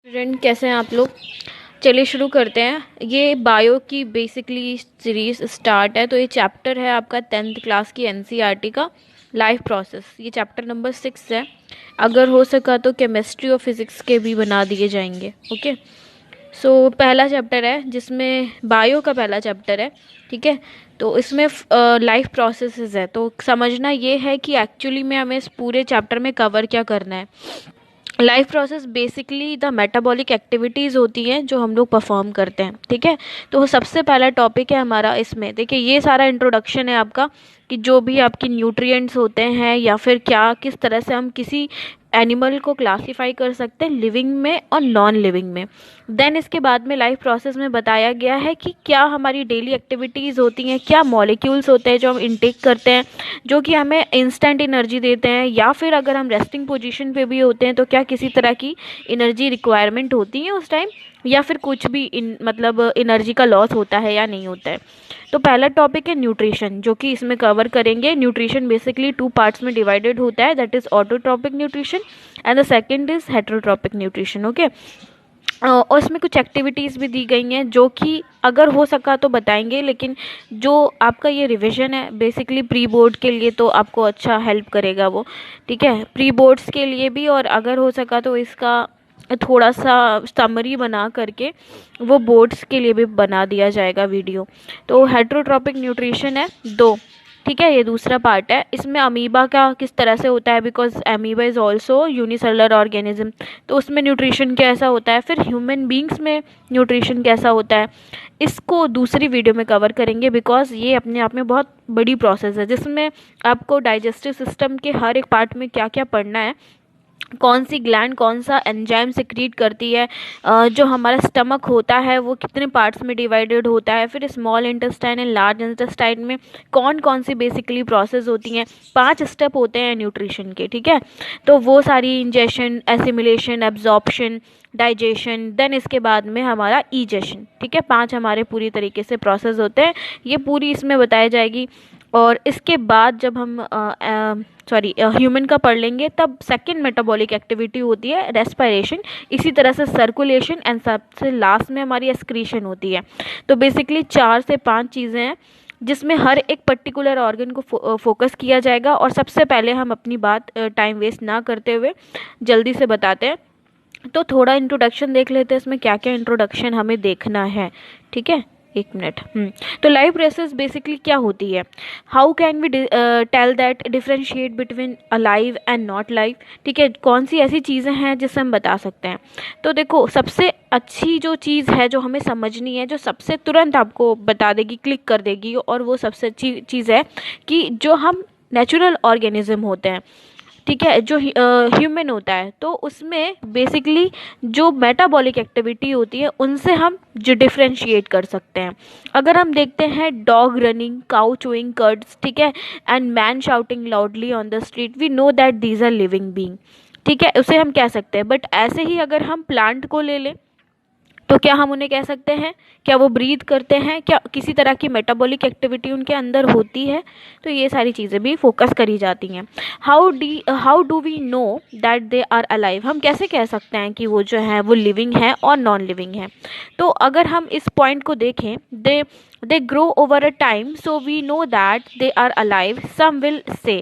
Student कैसे हैं आप लोग। चलिए शुरू करते हैं। ये बायो की बेसिकली सीरीज स्टार्ट है। तो ये चैप्टर है आपका 10th क्लास की एनसीईआरटी का लाइफ प्रोसेस। ये चैप्टर नंबर 6 है। अगर हो सका तो केमिस्ट्री और फिजिक्स के भी बना दिए जाएंगे। ओके, सो पहला चैप्टर है जिसमें बायो का पहला चैप्टर है। ठीक है, तो इसमें लाइफ प्रोसेसेस है। तो समझना ये है कि एक्चुअली में हमें इस पूरे चैप्टर में कवर क्या करना है। Life process basically the metabolic activities होती हैं जो हम लोग परफॉर्म करते हैं। ठीक है, तो सबसे पहला टॉपिक है हमारा इसमें। देखिए, ये सारा इंट्रोडक्शन है आपका कि जो भी आपकी न्यूट्रिएंट्स होते हैं या फिर क्या किस तरह से हम किसी एनिमल को क्लासीफाई कर सकते हैं लिविंग में और नॉन लिविंग में। देन इसके बाद में लाइफ प्रोसेस में बताया गया है कि क्या हमारी डेली एक्टिविटीज़ होती हैं, क्या मॉलिक्यूल्स होते हैं जो हम इनटेक करते हैं जो कि हमें इंस्टेंट एनर्जी देते हैं, या फिर अगर हम रेस्टिंग पोजीशन पे भी होते हैं तो क्या किसी तरह की एनर्जी रिक्वायरमेंट होती है उस टाइम, या फिर कुछ भी मतलब एनर्जी का लॉस होता है या नहीं होता है। तो पहला टॉपिक है न्यूट्रिशन, जो कि इसमें कवर करेंगे। न्यूट्रिशन बेसिकली 2 पार्ट्स में डिवाइडेड होता है, that is autotrophic nutrition and the second is heterotrophic nutrition. Okay, और इसमें कुछ एक्टिविटीज़ भी दी गई हैं जो कि अगर हो सका तो बताएंगे, लेकिन जो आपका ये रिवीजन है बेसिकली प्री बोर्ड के लिए तो आपको अच्छा हेल्प करेगा वो। ठीक है, प्री बोर्ड्स के लिए भी, और अगर हो सका तो इसका थोड़ा सा समरी बना करके वो बोर्ड्स के लिए भी बना दिया जाएगा वीडियो। तो हेटेरोट्रॉपिक न्यूट्रिशन है 2। ठीक है, ये दूसरा पार्ट है। इसमें अमीबा का किस तरह से होता है, because amoeba is also unicellular organism, तो उसमें न्यूट्रिशन कैसा होता है। फिर ह्यूमन बींग्स में न्यूट्रिशन कैसा होता है, इसको दूसरी वीडियो में कवर करेंगे, बिकॉज ये अपने आप में बहुत बड़ी प्रोसेस है जिसमें आपको डाइजेस्टिव सिस्टम के हर एक पार्ट में क्या क्या पढ़ना है, कौन सी ग्लैंड कौन सा एंजाइम सिक्रीट करती है, जो हमारा स्टमक होता है वो कितने पार्ट्स में डिवाइडेड होता है, फिर small intestine and large intestine में कौन कौन सी बेसिकली प्रोसेस होती हैं। 5 स्टेप होते हैं न्यूट्रिशन के। ठीक है, तो वो सारी ingestion, assimilation, absorption, digestion, then इसके बाद में हमारा ईजेशन। ठीक है, 5 हमारे पूरी तरीके से प्रोसेस होते हैं, ये पूरी इसमें बताई जाएगी। और इसके बाद जब हम ह्यूमन का पढ़ लेंगे तब सेकंड मेटाबॉलिक एक्टिविटी होती है रेस्पिरेशन, इसी तरह से सर्कुलेशन एंड सबसे लास्ट में हमारी एक्सक्रीशन होती है। तो बेसिकली 4 से 5 चीज़ें हैं जिसमें हर एक पर्टिकुलर ऑर्गन को फोकस किया जाएगा। और सबसे पहले हम अपनी बात टाइम वेस्ट ना करते हुए जल्दी से बताते हैं। तो थोड़ा इंट्रोडक्शन देख लेते हैं इसमें क्या क्या इंट्रोडक्शन हमें देखना है। ठीक है, 1 मिनट। तो लाइफ प्रोसेस बेसिकली क्या होती है, how can we tell that differentiate between alive and not live. ठीक है, कौन सी ऐसी चीज़ें हैं जिससे हम बता सकते हैं। तो देखो, सबसे अच्छी जो चीज़ है जो हमें समझनी है, जो सबसे तुरंत आपको बता देगी, क्लिक कर देगी, और वो सबसे अच्छी चीज़ है कि जो हम नेचुरल ऑर्गेनिज्म होते हैं, ठीक है, जो ह्यूमन होता है, तो उसमें बेसिकली जो मेटाबॉलिक एक्टिविटी होती है उनसे हम जो डिफ्रेंशिएट कर सकते हैं। अगर हम देखते हैं dog running, cow chewing curds, ठीक है, and man shouting loudly on the street, we know that these are living being. ठीक है, उसे हम कह सकते हैं। बट ऐसे ही अगर हम प्लांट को ले लें तो क्या हम उन्हें कह सकते हैं, क्या वो ब्रीथ करते हैं, क्या किसी तरह की मेटाबॉलिक एक्टिविटी उनके अंदर होती है। तो ये सारी चीज़ें भी फोकस करी जाती हैं। How do we know that they are alive, हम कैसे कह सकते हैं कि वो जो है वो लिविंग है और नॉन लिविंग है। तो अगर हम इस पॉइंट को देखें, they grow over a time, so we know that they are alive, some will say.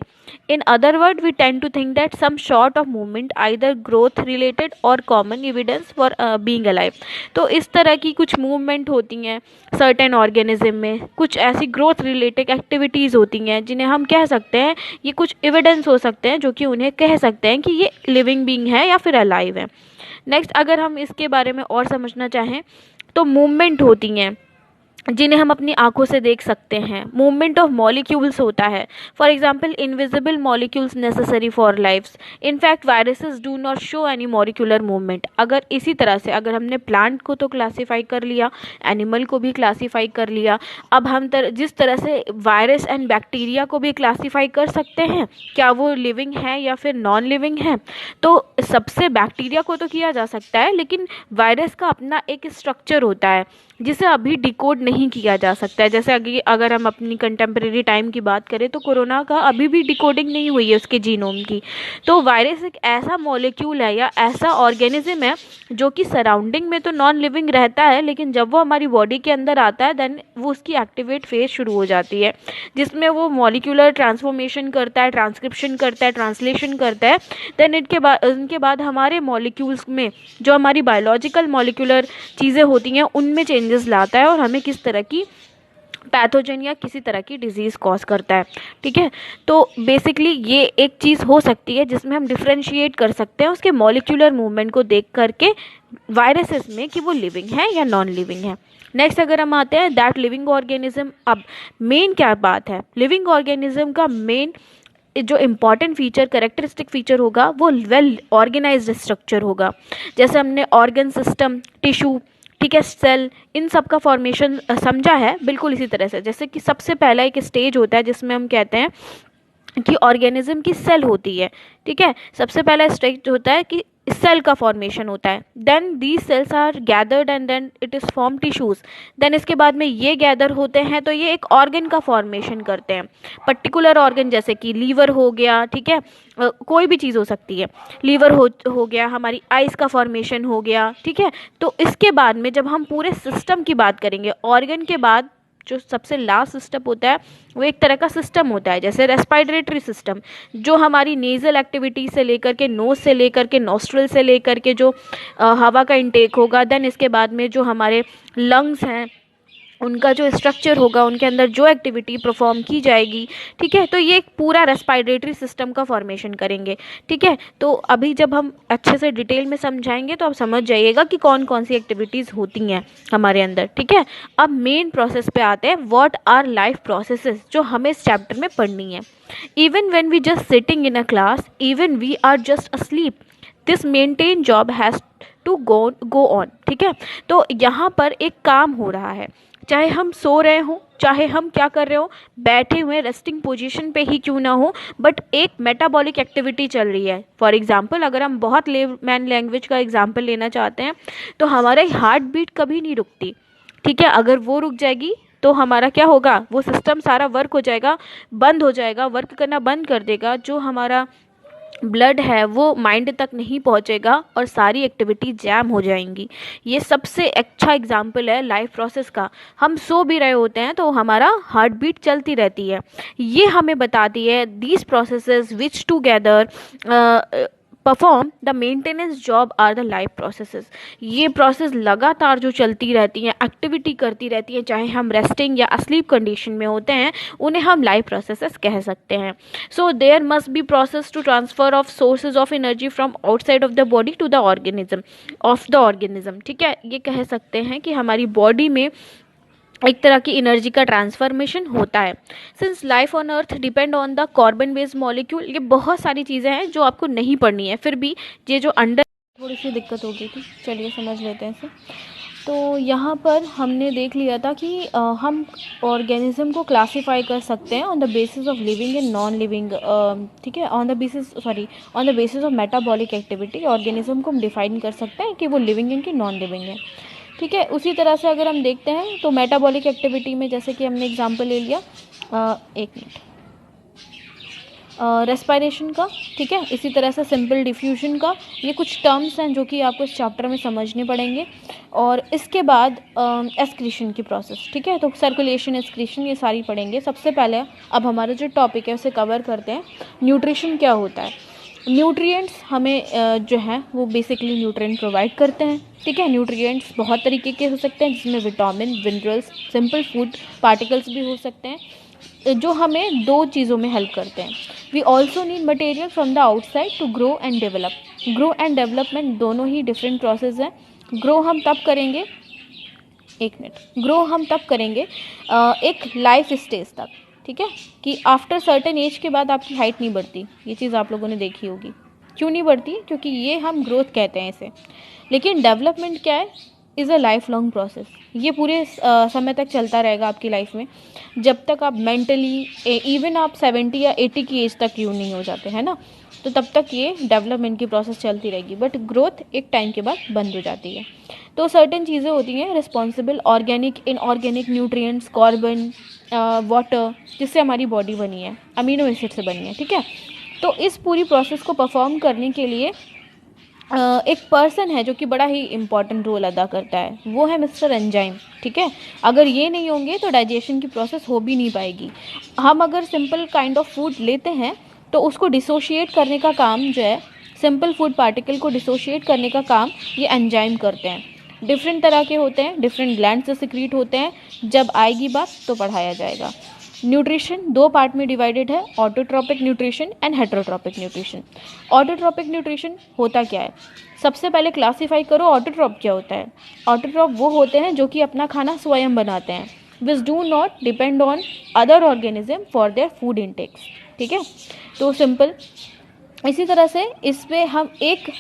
In other words, we tend to think that some sort of movement, either growth related or common evidence for being alive. तो इस तरह की कुछ movement होती हैं certain organism में, कुछ ऐसी ग्रोथ रिलेटेड एक्टिविटीज़ होती हैं जिन्हें हम कह सकते हैं, ये कुछ एविडेंस हो सकते हैं जो कि उन्हें कह सकते हैं कि ये लिविंग बीइंग है या फिर अलाइव है। नेक्स्ट, अगर हम इसके बारे में और समझना चाहें तो मूवमेंट होती हैं जिन्हें हम अपनी आंखों से देख सकते हैं। मूवमेंट ऑफ मॉलिक्यूल्स होता है, for example invisible molecules necessary for lifes, in fact viruses do not show any molecular movement. अगर इसी तरह से अगर हमने प्लांट को तो क्लासीफाई कर लिया, एनिमल को भी क्लासीफाई कर लिया, अब हम जिस तरह से वायरस एंड बैक्टीरिया को भी क्लासीफाई कर सकते हैं, क्या वो लिविंग है या फिर नॉन लिविंग है। तो सबसे बैक्टीरिया को तो किया जा सकता है, लेकिन वायरस का अपना एक स्ट्रक्चर होता है जिसे अभी डिकोड नहीं नहीं किया जा सकता है। जैसे अगर हम अपनी कंटेम्प्रेरी टाइम की बात करें तो कोरोना का अभी भी डिकोडिंग नहीं हुई है उसके जीनोम की। तो वायरस एक ऐसा मॉलिक्यूल है या ऐसा ऑर्गेनिज्म है जो कि सराउंडिंग में तो नॉन लिविंग रहता है, लेकिन जब वो हमारी बॉडी के अंदर आता है देन वो उसकी एक्टिवेट फेज शुरू हो जाती है, जिसमें वो मॉलिक्यूलर ट्रांसफॉर्मेशन करता है, ट्रांसक्रिप्शन करता है, ट्रांसलेशन करता है। देन इनके बाद हमारे मॉलिक्यूल्स में जो हमारी बायोलॉजिकल मॉलिक्यूलर चीज़ें होती हैं उनमें चेंजेस लाता है और हमें किस तरह की पैथोजन या किसी तरह की डिजीज़ कॉज करता है। ठीक है, तो बेसिकली ये एक चीज़ हो सकती है जिसमें हम डिफ्रेंशिएट कर सकते हैं उसके मॉलिक्यूलर मूवमेंट को देख करके वायरसेस में कि वो लिविंग है या नॉन लिविंग है। नेक्स्ट अगर हम आते हैं दैट लिविंग ऑर्गेनिज्म, अब मेन क्या बात है, लिविंग ऑर्गेनिज्म का मेन जो इम्पॉर्टेंट फीचर, कैरेक्टरिस्टिक फीचर होगा वो वेल ऑर्गेनाइज्ड स्ट्रक्चर होगा। जैसे हमने ऑर्गन सिस्टम, टिश्यू, ठीक है, सेल, इन सब का फॉर्मेशन समझा है, बिल्कुल इसी तरह से। जैसे कि सबसे पहला एक स्टेज होता है जिसमें हम कहते हैं कि ऑर्गेनिज्म की सेल होती है। ठीक है, सबसे पहला स्टेज होता है कि सेल का फॉर्मेशन होता है, then these cells are gathered and then it is form tissues. Then इसके बाद में ये गैदर होते हैं तो ये एक ऑर्गन का फॉर्मेशन करते हैं, पर्टिकुलर ऑर्गन, जैसे कि लीवर हो गया, ठीक है, कोई भी चीज़ हो सकती है, लीवर हो गया, हमारी आइज़ का फॉर्मेशन हो गया। ठीक है, तो इसके बाद में जब हम पूरे सिस्टम की बात करेंगे, ऑर्गन के बाद जो सबसे लास्ट स्टेप होता है वो एक तरह का सिस्टम होता है, जैसे रेस्पिरेटरी सिस्टम, जो हमारी नेज़ल एक्टिविटी से लेकर के, नोज से लेकर के, नॉस्ट्रल से लेकर के जो हवा का इंटेक होगा, देन इसके बाद में जो हमारे लंग्स हैं उनका जो स्ट्रक्चर होगा, उनके अंदर जो एक्टिविटी परफॉर्म की जाएगी। ठीक है, तो ये एक पूरा रेस्पिरेटरी सिस्टम का फॉर्मेशन करेंगे। ठीक है, तो अभी जब हम अच्छे से डिटेल में समझाएंगे तो आप समझ जाइएगा कि कौन कौन सी एक्टिविटीज़ होती हैं हमारे अंदर। ठीक है, अब मेन प्रोसेस पे आते हैं, व्हाट आर लाइफ प्रोसेसेस, जो हमें इस चैप्टर में पढ़नी है। Even when we just sitting in a class, even we are just asleep, this maintain job has to go on. ठीक है, तो यहाँ पर एक काम हो रहा है, चाहे हम सो रहे हों, चाहे हम क्या कर रहे हो, बैठे हुए रेस्टिंग पोजीशन पे ही क्यों ना हो, बट एक मेटाबॉलिक एक्टिविटी चल रही है। फॉर एग्जांपल अगर हम बहुत लेमैन लैंग्वेज का एग्जांपल लेना चाहते हैं तो हमारे हार्ट बीट कभी नहीं रुकती। ठीक है, अगर वो रुक जाएगी तो हमारा क्या होगा, वो सिस्टम सारा वर्क हो जाएगा, बंद हो जाएगा, वर्क करना बंद कर देगा, जो हमारा ब्लड है वो माइंड तक नहीं पहुंचेगा और सारी एक्टिविटी जैम हो जाएंगी। ये सबसे अच्छा एग्जाम्पल है लाइफ प्रोसेस का। हम सो भी रहे होते हैं तो हमारा हार्ट बीट चलती रहती है। ये हमें बताती है these processes which together perform the maintenance job are the life processes. ये प्रोसेस लगातार जो चलती रहती हैं, एक्टिविटी करती रहती हैं, चाहे हम रेस्टिंग या अस्लीप कंडीशन में होते हैं, उन्हें हम लाइफ प्रोसेसेस कह सकते हैं। So there must be process to transfer of sources of energy from outside of the body to the organism. ठीक है, ये कह सकते हैं कि हमारी बॉडी में एक तरह की एनर्जी का ट्रांसफॉर्मेशन होता है। Since life on earth depend on the carbon based molecule, ये बहुत सारी चीज़ें हैं जो आपको नहीं पढ़नी है, फिर भी ये जो अंडर थोड़ी सी दिक्कत हो गई थी, चलिए समझ लेते हैं इसे। तो यहाँ पर हमने देख लिया था कि हम ऑर्गेनिज्म को क्लासीफाई कर सकते हैं on the basis of living and non living. ठीक है, on the basis of metabolic activity organism को हम डिफाइन कर सकते हैं कि वो लिविंग है कि नॉन लिविंग है। ठीक है, उसी तरह से अगर हम देखते हैं तो मेटाबॉलिक एक्टिविटी में जैसे कि हमने एग्जांपल ले लिया, एक मिनट, रेस्पिरेशन का। ठीक है, इसी तरह से सिंपल डिफ्यूजन का, ये कुछ टर्म्स हैं जो कि आपको इस चैप्टर में समझने पड़ेंगे। और इसके बाद एक्सक्रीशन की प्रोसेस। ठीक है, तो सर्कुलेशन, एक्सक्रीशन, ये सारी पढ़ेंगे। सबसे पहले अब हमारा जो टॉपिक है उसे कवर करते हैं, न्यूट्रिशन क्या होता है। न्यूट्रिएंट्स हमें जो है वो बेसिकली न्यूट्रिएंट प्रोवाइड करते हैं। ठीक है, न्यूट्रिएंट्स बहुत तरीके के हो सकते हैं, जिसमें vitamin, minerals, simple food particles भी हो सकते हैं, जो हमें दो चीज़ों में हेल्प करते हैं। We also need material from the outside to grow and develop. Grow and development दोनों ही डिफरेंट प्रोसेस हैं। ग्रो हम तब करेंगे, एक मिनट, ग्रो हम तब करेंगे एक लाइफ स्टेज तक। ठीक है, कि आफ्टर सर्टेन एज के बाद आपकी हाइट नहीं बढ़ती। ये चीज़ आप लोगों ने देखी होगी। क्यों नहीं बढ़ती? क्योंकि ये हम ग्रोथ कहते हैं इसे। लेकिन डेवलपमेंट क्या है? Is a life long process. ये पूरे समय तक चलता रहेगा आपकी लाइफ में, जब तक आप मेंटली, इवन आप 70 या 80 की एज तक क्यों नहीं हो जाते हैं ना, तो तब तक ये डेवलपमेंट की प्रोसेस चलती रहेगी। बट ग्रोथ एक टाइम के बाद बंद हो जाती है। तो सर्टेन चीज़ें होती हैं responsible, organic, inorganic nutrients, carbon, water, जिससे हमारी बॉडी बनी है, अमीनो एसिड से बनी है, ठीक है। तो इस पूरी प्रोसेस को परफॉर्म करने के लिए एक पर्सन है जो कि बड़ा ही इम्पॉर्टेंट रोल अदा करता है, वो है मिस्टर एंजाइम, ठीक है। अगर ये नहीं होंगे तो डाइजेशन की प्रोसेस हो भी नहीं पाएगी। हम अगर सिंपल काइंड ऑफ फूड लेते हैं तो उसको डिसोशिएट करने का काम जो है, सिंपल फूड पार्टिकल को डिसोशिएट करने का काम ये एंजाइम करते हैं। डिफरेंट तरह के होते हैं, डिफरेंट ग्लैंड से सिक्रीट होते हैं, जब आएगी बात तो पढ़ाया जाएगा। न्यूट्रिशन 2 पार्ट में डिवाइडेड है, autotrophic nutrition and heterotrophic nutrition. Autotrophic nutrition होता क्या है, सबसे पहले क्लासीफाई करो ऑटोट्रॉप क्या होता है। ऑटोट्रॉप वो होते हैं जो कि अपना खाना स्वयं बनाते हैं, which do not depend on other organism for their food intakes, ठीक है। तो सिंपल इसी तरह से इस पे हम एक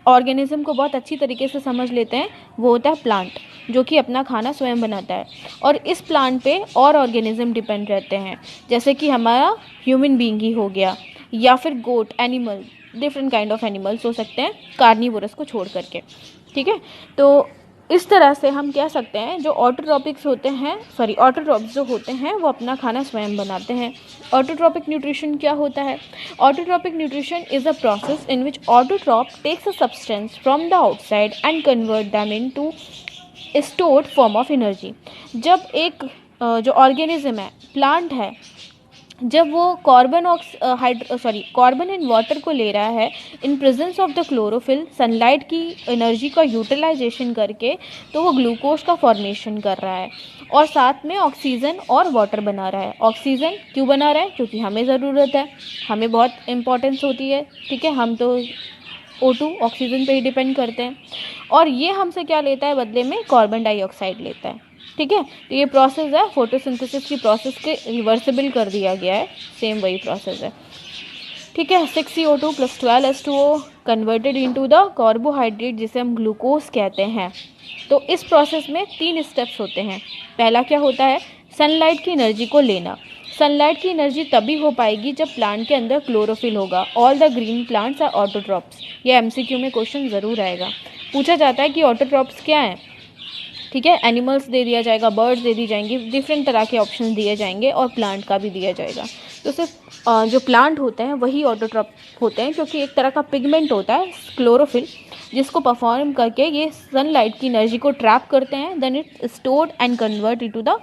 ऑर्गेनिज्म को बहुत अच्छी तरीके से समझ लेते हैं, वो होता है प्लांट, जो कि अपना खाना स्वयं बनाता है। और इस प्लांट पे और ऑर्गेनिज्म डिपेंड रहते हैं, जैसे कि हमारा ह्यूमन बीइंग ही हो गया, या फिर goat, animal, different kind of animals हो सकते हैं कार्निवोरस को छोड़ करके, ठीक है। तो इस तरह से हम कह सकते हैं जो ऑटोट्रॉपिक्स होते हैं, सॉरी ऑटोट्रॉप्स जो होते हैं वो अपना खाना स्वयं बनाते हैं। ऑटोट्रॉपिक न्यूट्रिशन क्या होता है? Autotrophic nutrition is a process in which autotroph takes a substance from the outside and convert them into stored form of energy. जब एक जो ऑर्गेनिज्म है, प्लांट है, जब वो कार्बन एंड वाटर को ले रहा है in presence of the chlorophyll, sunlight की एनर्जी का यूटिलाइजेशन करके, तो वो ग्लूकोज का फॉर्मेशन कर रहा है और साथ में ऑक्सीजन और वाटर बना रहा है। ऑक्सीजन क्यों बना रहा है? क्योंकि हमें ज़रूरत है, हमें बहुत इंपॉर्टेंस होती है, ठीक है। हम तो O2 ऑक्सीजन पे ही डिपेंड करते हैं, और ये हमसे क्या लेता है बदले में? कार्बन डाइऑक्साइड लेता है, ठीक है। तो ये प्रोसेस है फोटोसिंथेसिस की प्रोसेस के रिवर्सिबल कर दिया गया है, सेम वही प्रोसेस है, ठीक है। 6CO2 + 12H2O converted into the carbohydrate, जिसे हम ग्लूकोज कहते हैं। तो इस प्रोसेस में 3 स्टेप्स होते हैं। पहला क्या होता है? सनलाइट की एनर्जी को लेना। सनलाइट की एनर्जी तभी हो पाएगी जब प्लांट के अंदर क्लोरोफिल होगा। All the green plants are autotrophs. ये MCQ में क्वेश्चन ज़रूर आएगा, पूछा जाता है कि ऑटोट्रॉप्स क्या हैं, ठीक है। एनिमल्स दे दिया जाएगा, बर्ड्स दे दी जाएंगी, डिफरेंट तरह के ऑप्शन दिए जाएंगे, और प्लांट का भी दिया जाएगा। तो सिर्फ जो प्लांट होते हैं वही ऑटोट्रॉप होते हैं, क्योंकि एक तरह का पिगमेंट होता है क्लोरोफिल, जिसको परफॉर्म करके ये सनलाइट की एनर्जी को ट्रैप करते हैं, then it stored and convert into the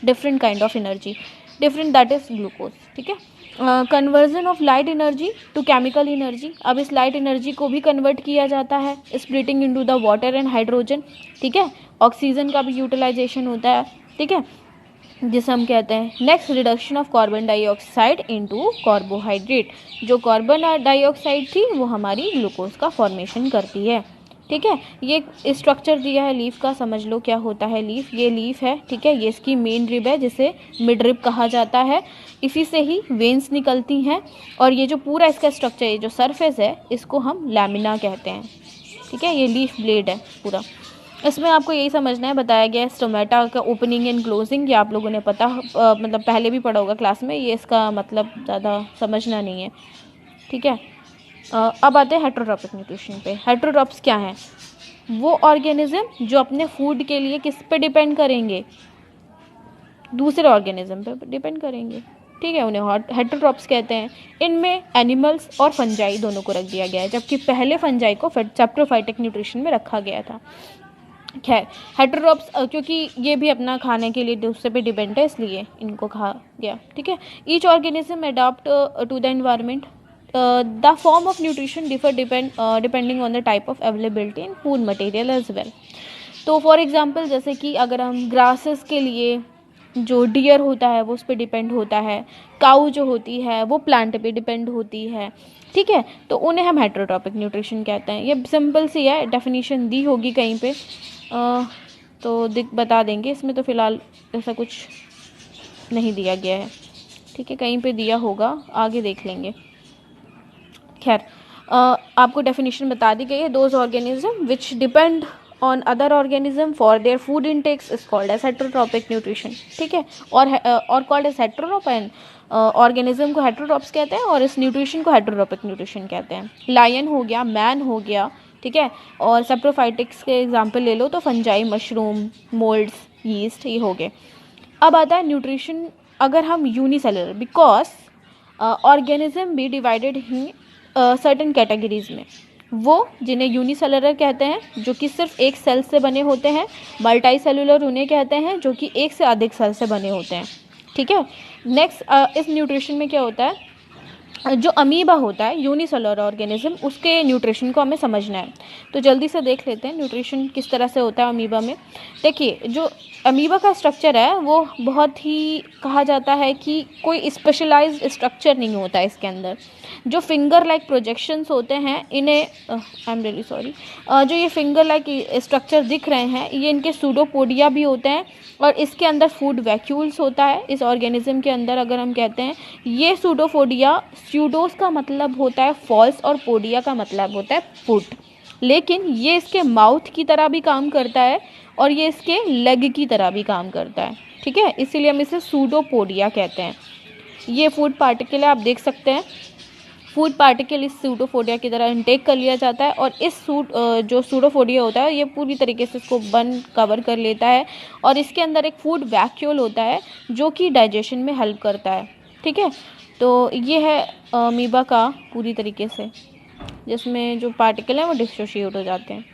different kind of energy, different that is glucose, ठीक है। Conversion of light energy to chemical energy. अब इस लाइट एनर्जी को भी कन्वर्ट किया जाता है, splitting into the water and hydrogen, ठीक है। ऑक्सीजन का भी यूटिलाइजेशन होता है, ठीक है, जिसे हम कहते हैं next reduction of carbon dioxide into carbohydrate. जो कार्बन डाइऑक्साइड थी वो हमारी ग्लूकोज का फॉर्मेशन करती है, ठीक है। ये स्ट्रक्चर दिया है लीफ का, समझ लो क्या होता है लीफ। ये लीफ है, ठीक है, ये इसकी मेन रिब है जिसे मिड रिब कहा जाता है, इसी से ही वेन्स निकलती हैं, और ये जो पूरा इसका स्ट्रक्चर, ये जो सरफेस है, इसको हम लैमिना कहते हैं, ठीक है। ये लीफ ब्लेड है पूरा। इसमें आपको यही समझना है, बताया गया है स्टोमेटा का ओपनिंग एंड क्लोजिंग, ये आप लोगों ने मतलब पहले भी पढ़ा होगा क्लास में, ये इसका मतलब ज़्यादा समझना नहीं है, ठीक है। अब आते हैं हेटरोट्रॉपिक न्यूट्रिशन पे। हेटरोट्रॉप्स क्या हैं? वो ऑर्गेनिज्म जो अपने फूड के लिए किस पे डिपेंड करेंगे? दूसरे ऑर्गेनिज्म पे डिपेंड करेंगे, ठीक है, उन्हें हेटरोट्रॉप्स कहते हैं। इनमें एनिमल्स और फंजाई दोनों को रख दिया गया है, जबकि पहले फंजाई को चैप्टरोफाइटिक न्यूट्रिशन में रखा गया था। खैर, हेटरोट्रॉप्स क्योंकि ये भी अपना खाने के लिए दूसरे पे डिपेंड है, इसलिए इनको कहा गया, ठीक है। Each organism adopt to the environment. The form of nutrition differ depending on the type of availability in food material as well. तो फॉर एग्जांपल, जैसे कि अगर हम ग्रासेस के लिए, जो डियर होता है वो उस पर डिपेंड होता है, काऊ जो होती है वो प्लांट पे डिपेंड होती है, ठीक है, तो उन्हें हम हेटरोट्रॉपिक न्यूट्रिशन कहते हैं। ये सिंपल सी है, डेफिनेशन दी होगी कहीं पे, तो बता देंगे। इसमें तो फ़िलहाल ऐसा कुछ नहीं दिया गया है, ठीक है, कहीं पे दिया होगा, आगे देख लेंगे। खैर, आपको डेफिनेशन बता दी गई है। Those organism which depend on other organism for their food intakes is called as heterotrophic nutrition, ठीक है, और called as heterotroph. And organism को हेटरोट्रॉप्स कहते हैं और इस न्यूट्रिशन को हेटरोट्रॉपिक न्यूट्रिशन कहते हैं। लायन हो गया, मैन हो गया, ठीक है। और सेप्रोफाइटिक्स के एग्जांपल ले लो तो फंजाई, मशरूम, मोल्ड्स, यीस्ट, ये हो गए। अब आता है न्यूट्रिशन। अगर हम यूनिसेलुलर, बिकॉज ऑर्गेनिज्म भी डिवाइडेड ही सर्टेन कैटेगरीज में, वो जिन्हें यूनिसेलुलर कहते हैं जो कि सिर्फ एक सेल से बने होते हैं, मल्टी सेलुलर उन्हें कहते हैं जो कि एक से अधिक सेल से बने होते हैं, ठीक है। नेक्स्ट इस न्यूट्रिशन में क्या होता है, जो अमीबा होता है यूनिसेलुलर ऑर्गेनिज्म, उसके न्यूट्रिशन को हमें समझना है। तो जल्दी से देख लेते हैं न्यूट्रिशन किस तरह से होता है अमीबा में। देखिए, जो अमीबा का स्ट्रक्चर है वो बहुत ही, कहा जाता है कि कोई स्पेशलाइज्ड स्ट्रक्चर नहीं होता है इसके अंदर। जो फिंगर लाइक प्रोजेक्शंस होते हैं इन्हें, आई एम रियली सॉरी, जो ये फिंगर लाइक स्ट्रक्चर दिख रहे हैं ये इनके सूडोपोडिया भी होते हैं। और इसके अंदर फूड वैक्यूल्स होता है इस ऑर्गेनिज्म के अंदर। अगर हम कहते हैं ये सूडोपोडिया, स्यूडोस का मतलब होता है फॉल्स और पोडिया का मतलब होता है फुट, लेकिन ये इसके माउथ की तरह भी काम करता है और ये इसके लेग की तरह भी काम करता है, ठीक है। इसीलिए हम इसे सूडोपोडिया कहते हैं। ये फूड पार्टिकल है, आप देख सकते हैं फूड पार्टिकल इस सूडोपोडिया की तरह इनटेक कर लिया जाता है। और इस जो सूडोपोडिया होता है ये पूरी तरीके से इसको कवर कर लेता है। और इसके अंदर एक फूड वैक्यूल होता है जो कि डाइजेशन में हेल्प करता है, ठीक है। तो ये है अमीबा का पूरी तरीके से, जिसमें जो पार्टिकल हैं वो डिसोशिएट हो जाते हैं।